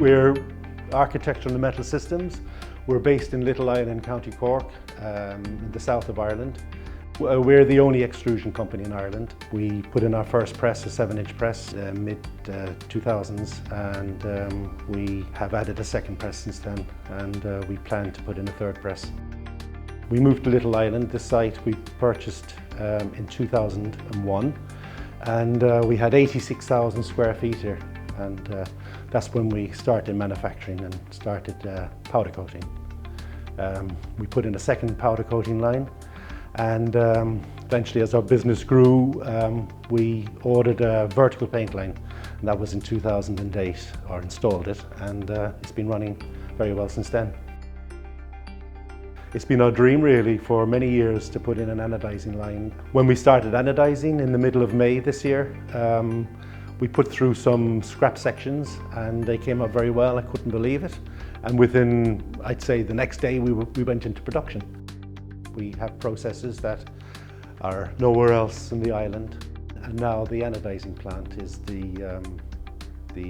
We're Architecture and Metal Systems. We're based in Little Island, County Cork, in the south of Ireland. We're the only extrusion company in Ireland. We put in our first press, a 7-inch press, mid-2000s, and we have added a second press since then, and we plan to put in a third press. We moved to Little Island. This site we purchased in 2001, and we had 86,000 square feet here, and that's when we started manufacturing and started powder coating. We put in a second powder coating line, and eventually, as our business grew, we ordered a vertical paint line, and that was in 2008, or installed it, and it's been running very well since then. It's been our dream really for many years to put in an anodizing line. When we started anodizing in the middle of May this year, we put through some scrap sections and they came out very well. I couldn't believe it. And within, I'd say, the next day we went into production. We have processes that are nowhere else in the island. And now the anodizing plant is the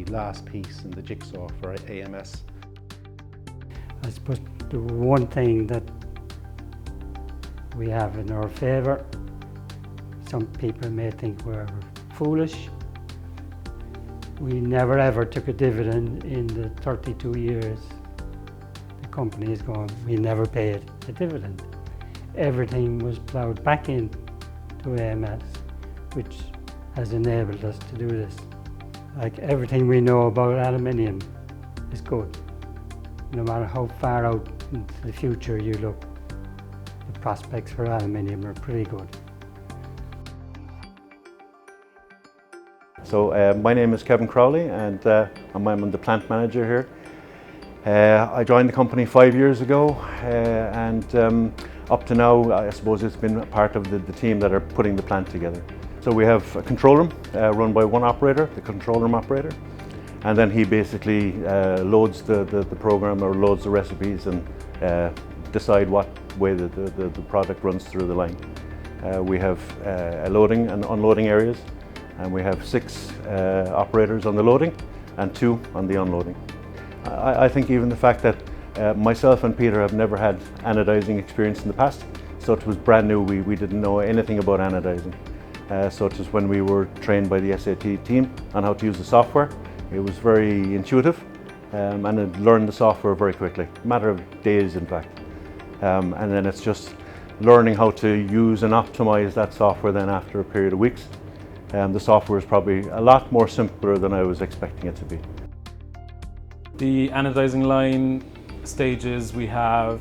last piece in the jigsaw for AMS. I suppose the one thing that we have in our favour, some people may think we're foolish. We never ever took a dividend in the 32 years the company is going. We never paid a dividend. Everything was ploughed back in to AMS, which has enabled us to do this. Like everything we know about aluminium is good. No matter how far out into the future you look, the prospects for aluminium are pretty good. So my name is Kevin Crowley, and I'm the plant manager here. I joined the company 5 years ago, and up to now I suppose it's been a part of the team that are putting the plant together. So we have a control room run by one operator, the control room operator. And then he basically loads the program or loads the recipes and decide what way the product runs through the line. We have loading and unloading areas, and we have 6 operators on the loading and 2 on the unloading. I think even the fact that myself and Peter have never had anodizing experience in the past, so it was brand new. We didn't know anything about anodizing. So it was when we were trained by the SAT team on how to use the software. It was very intuitive, and I learned the software very quickly, a matter of days in fact. And then it's just learning how to use and optimize that software then after a period of weeks. The software is probably a lot more simpler than I was expecting it to be. The anodizing line stages, we have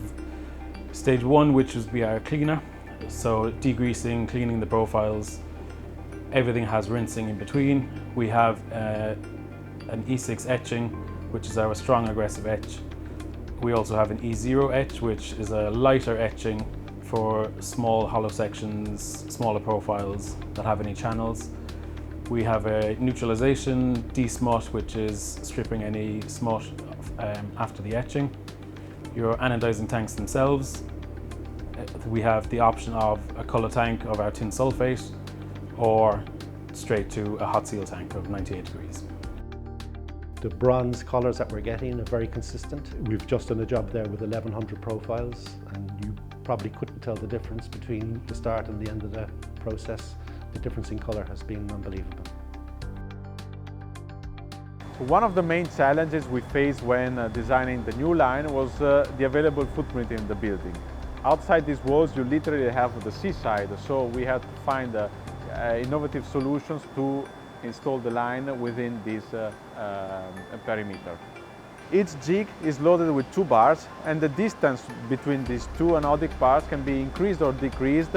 stage 1, which is our cleaner, so degreasing, cleaning the profiles. Everything has rinsing in between. We have an E6 etching, which is our strong aggressive etch. We also have an E0 etch, which is a lighter etching for small hollow sections, smaller profiles that have any channels. We have a neutralization de-smut, which is stripping any smut after the etching. Your anodizing tanks themselves, we have the option of a colour tank of our tin sulfate or straight to a hot seal tank of 98 degrees. The bronze colours that we're getting are very consistent. We've just done a job there with 1100 profiles, and you probably couldn't tell the difference between the start and the end of the process. The difference in colour has been unbelievable. So one of the main challenges we faced when designing the new line was the available footprint in the building. Outside these walls you literally have the seaside, so we had to find innovative solutions to install the line within this perimeter. Each jig is loaded with 2 bars, and the distance between these 2 anodic bars can be increased or decreased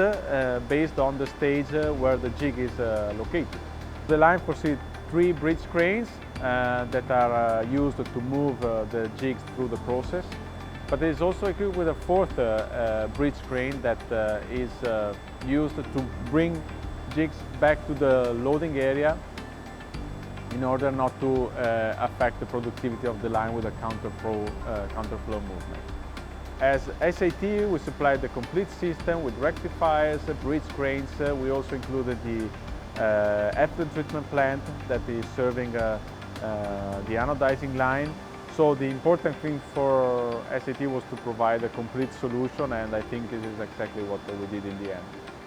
based on the stage where the jig is located. The line foresees 3 bridge cranes that are used to move the jigs through the process, but it is also equipped with a 4th bridge crane that is used to bring jigs back to the loading area in order not to affect the productivity of the line with a counterflow movement. As SAT, we supplied the complete system with rectifiers, bridge cranes. We also included the effluent treatment plant that is serving the anodizing line. So the important thing for SAT was to provide a complete solution, and I think this is exactly what we did in the end.